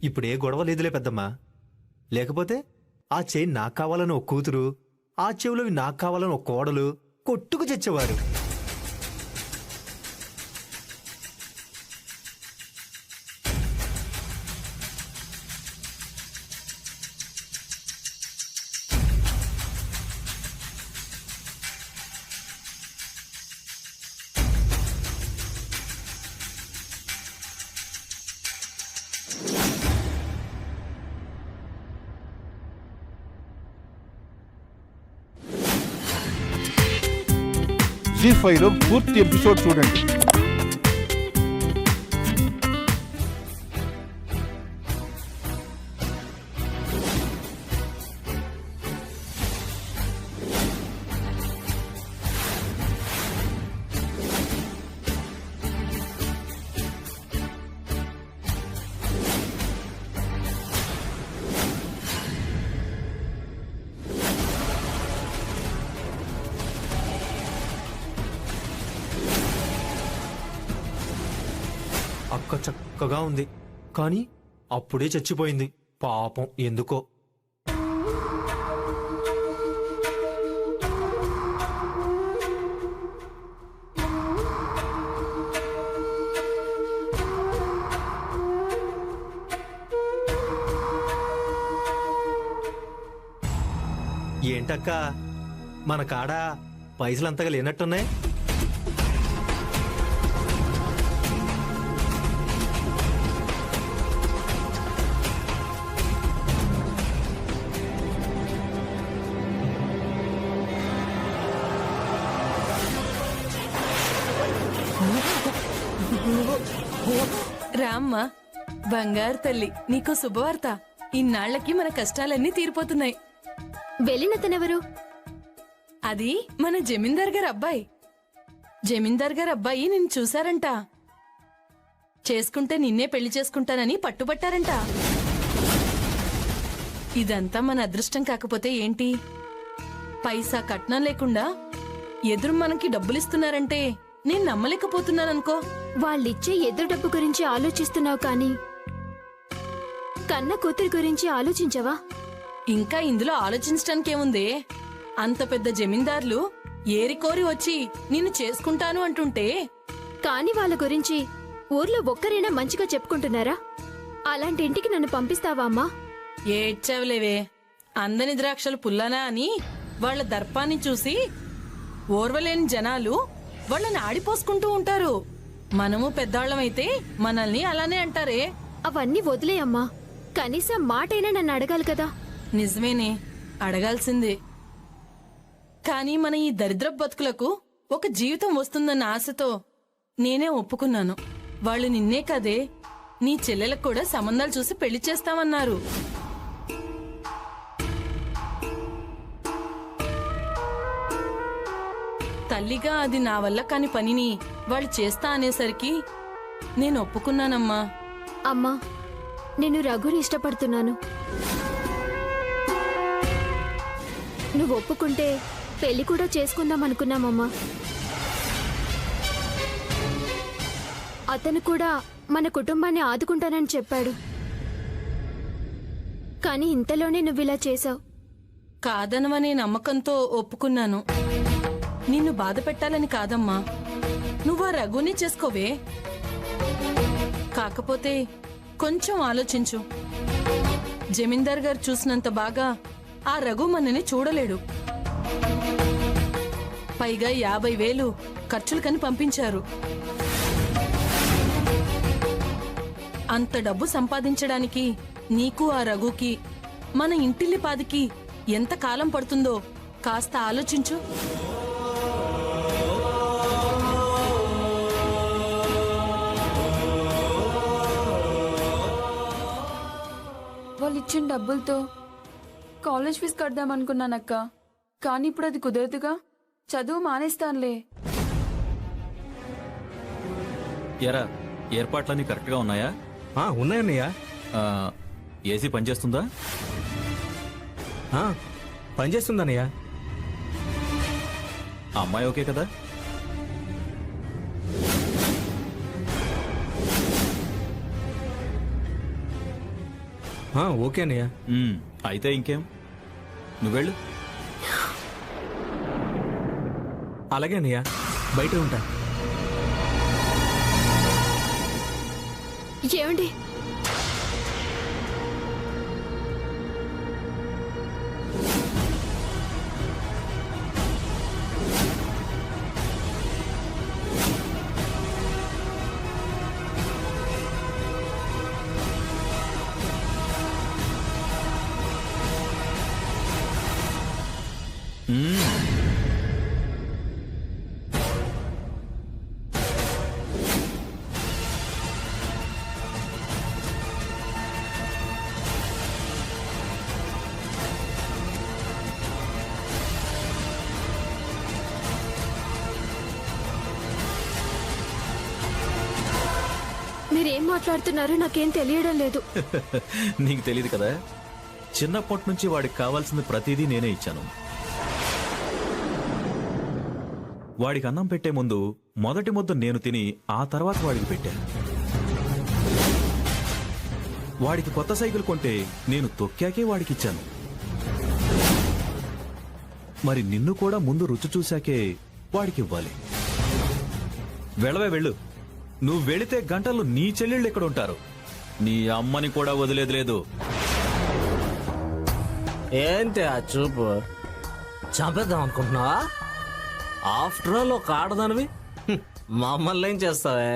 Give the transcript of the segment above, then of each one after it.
ఇప్పుడే గొడవ లేదులే పెద్దమ్మా. లేకపోతే ఆ చైన్ నాకు కావాలని ఒక కూతురు, ఆ చెవులవి నాకు కావాలని ఒక కోడలు కొట్టుకు చచ్చేవారు. జీ5 లో పూర్తి ఎపిసోడ్ చూడండి. అక్క చక్కగా ఉంది, కానీ అప్పుడే చచ్చిపోయింది పాపం. ఎందుకో ఏంటక్క మన కాడ పైసలంతగా లేనట్టున్నాయి. రామ్మ, బంగారు తల్లి, నీకో శుభవార్త. ఇన్నాళ్లకి మన కష్టాలన్నీ తీరిపోతున్నాయి. వెళ్ళినతనెవరు? అది మన జమీందార్ గారు అబ్బాయి. జమీందార్ గారు అబ్బాయి నిన్ను చూశారంట. చేసుకుంటే నిన్నే పెళ్లి చేసుకుంటానని పట్టుబట్టారంట. ఇదంతా మన అదృష్టం కాకపోతే ఏంటి? పైసా కట్నం లేకుండా ఎదురు మనకి డబ్బులిస్తున్నారంటే నేను నమ్మలేకపోతున్నాననుకో. వాళ్ళిచ్చే ఎదురు డబ్బు గురించి ఆలోచిస్తున్నావు కానీ కన్న కూతురి గురించి ఆలోచించవా? ఇంకా ఇందులో ఆలోచించటానికేముందే? అంత పెద్ద జమీందార్లు ఏరికోరి వచ్చి నిన్ను చేసుకుంటాను అంటుంటే. కాని వాళ్ళ గురించి ఊర్లో ఒక్కరైనా మంచిగా చెప్పుకుంటున్నారా? అలాంటి ఇంటికి నన్ను పంపిస్తావా అమ్మా? ఏడ్చావులేవే, అందని ద్రాక్షలు పుల్లనా అని వాళ్ళ దర్పాన్ని చూసి ఓర్వలేని జనాలు వాళ్ళని ఆడిపోసుకుంటూ ఉంటారు. మనము పెద్దాళ్ళమైతే మనల్ని అలానే అంటారే. అవన్నీ వదిలే అమ్మా, కనీసం మాటైనా నన్ను అడగాలి కదా. నిజమేనే, అడగాల్సిందే. కానీ మన ఈ దరిద్ర బతుకులకు ఒక జీవితం వస్తుందన్న ఆశతో నేనే ఒప్పుకున్నాను. వాళ్ళు నిన్నే కదే, నీ చెల్లెలకు కూడా సంబంధాలు చూసి పెళ్లి చేస్తామన్నారు. తల్లిగా అది నా వల్ల కాని పనిని వాళ్ళు చేస్తా అనేసరికి నేను ఒప్పుకున్నానమ్మా. అమ్మా, నేను రఘుని ఇష్టపడుతున్నాను. నువ్వు ఒప్పుకుంటే పెళ్లి కూడా చేసుకుందాం అనుకున్నామమ్మా. అతను కూడా మన కుటుంబాన్ని ఆదుకుంటానని చెప్పాడు. కానీ ఇంతలోనే నువ్విలా చేశావు. కాదనవనే నమ్మకంతో ఒప్పుకున్నాను. నిన్ను బాధ పెట్టాలని కాదమ్మా. నువ్వా రఘుని చేసుకోవే. కాకపోతే కొంచెం ఆలోచించు. జమీందార్ గారు చూసినంత బాగా ఆ రఘు మనని చూడలేడు. పైగా 50,000 ఖర్చులకని పంపించారు. అంత డబ్బు సంపాదించడానికి నీకు ఆ రఘుకి మన ఇంటిల్లిపాదికి ఎంత కాలం పడుతుందో కాస్త ఆలోచించు. వాళ్ళు ఇచ్చిన డబ్బులతో కాలేజ్ ఫీజు కడదామనుకున్నానక్క. కానీ ఇప్పుడు అది కుదరదుగా. చదువు మానేస్తానులే. ఎరా, ఏర్పాట్లన్నీ కరెక్ట్గా ఉన్నాయా? ఉన్నాయన్నయ్యా. ఏసీ పనిచేస్తుందా? పనిచేస్తుందన్నయ్యా. ఆ అమ్మాయి ఓకే కదా? ఓకే అన్నయ్య. అయితే ఇంకేం, నువ్వెళ్ళు. అలాగే అన్నయ్య, బయట ఉంటా. ఏమండి? మీరేం మాట్లాడుతున్నారో నాకేం తెలియడం లేదు. నీకు తెలియదు కదా, చిన్నప్పటి నుంచి వాడికి కావాల్సింది ప్రతిదీ నేనే ఇచ్చాను. వాడికి అన్నం పెట్టే ముందు మొదటి ముద్ద నేను తిని ఆ తర్వాత వాడికి పెట్టాను. వాడికి కొత్త సైకిల్ కొంటే నేను తొక్కాకే వాడికి ఇచ్చాను. మరి నిన్ను కూడా ముందు రుచి చూశాకే వాడికి ఇవ్వాలి. వెళ్ళవే వెళ్ళు. నువ్వు వెళితే గంటలు నీ చెల్లెళ్ళు ఎక్కడ ఉంటారు? నీ అమ్మని కూడా వదిలేదు లేదు. ఏంటి ఆ చూపు? చంపేద్దాం అనుకుంటున్నావా? ఆఫ్టర్ ఆల్ ఒక ఆడదానివి మమ్మల్ని ఏం చేస్తావే?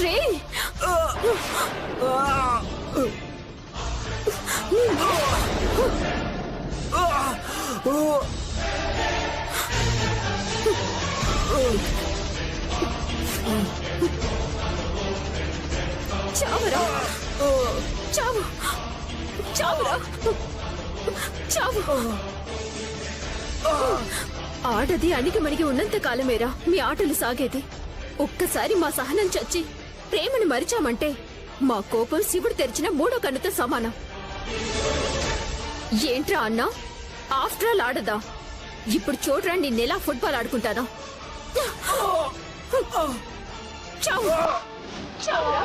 రే! చావురా! చావు! చావురా! చావు! ఆడది అణిగి మణిగి ఉన్నంత కాలమేరా మీ ఆటలు సాగేది. ఒక్కసారి మా సహనం చచ్చి ప్రేమను మరిచామంటే మా కోపం శివుడు తెరిచిన మూడో కన్నుతో సమానం. ఏంట్రా అన్నా, ఆఫ్టర్ ఆల్ ఆడదా? ఇప్పుడు చూడరా నిన్నెలా ఫుట్బాల్ ఆడుకుంటానా? చావు! చావురా!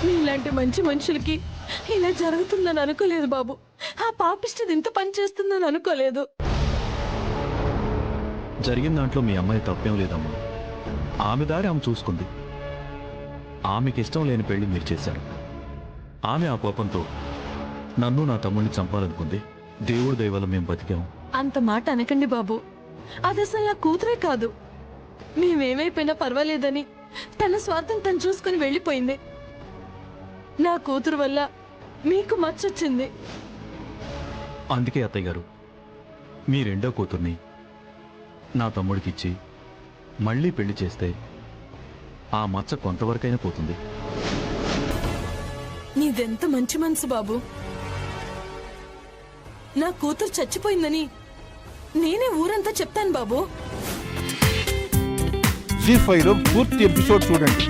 మీలాంటి మంచి మనుషులకి ఇలా జరుగుతుందని అనుకోలేదు బాబు. ఆ పాపిష్టిది ఇంత పని చేస్తుందని అనుకోలేదు. జరిగిన దాంట్లో మీ అమ్మాయి తప్పేం లేదమ్మా. ఆమె దారి ఆమె చూసుకుంది. ఆమెకి ఇష్టం లేని పెళ్లి మీరు చేశారు. ఆమె ఆ కోపంతో నన్ను నా తమ్ముడిని చంపాలనుకుంది. దేవుడి దయ వల్ల మేము బతికాము. అంత మాట అనకండి బాబు. అది అసలు నా కూతురే కాదు. మేమేమైపోయినా పర్వాలేదని తన స్వార్థం తను చూసుకుని వెళ్ళిపోయింది. నా కూతురు వల్ల మీకు మచ్చొచ్చింది. అందుకే అత్తయ్య గారు, మీ రెండో కూతుర్ని నా తమ్ముడికిచ్చి మళ్ళీ పెళ్లి చేస్తే ఆ మచ్చ కొంతవరకైనా పోతుంది. నీదెంత మంచి మనసు బాబు. నా కూతురు చచ్చిపోయిందని నేనే ఊరంతా చెప్తాను బాబు. జీ5లో పూర్తి ఎపిసోడ్ చూడండి.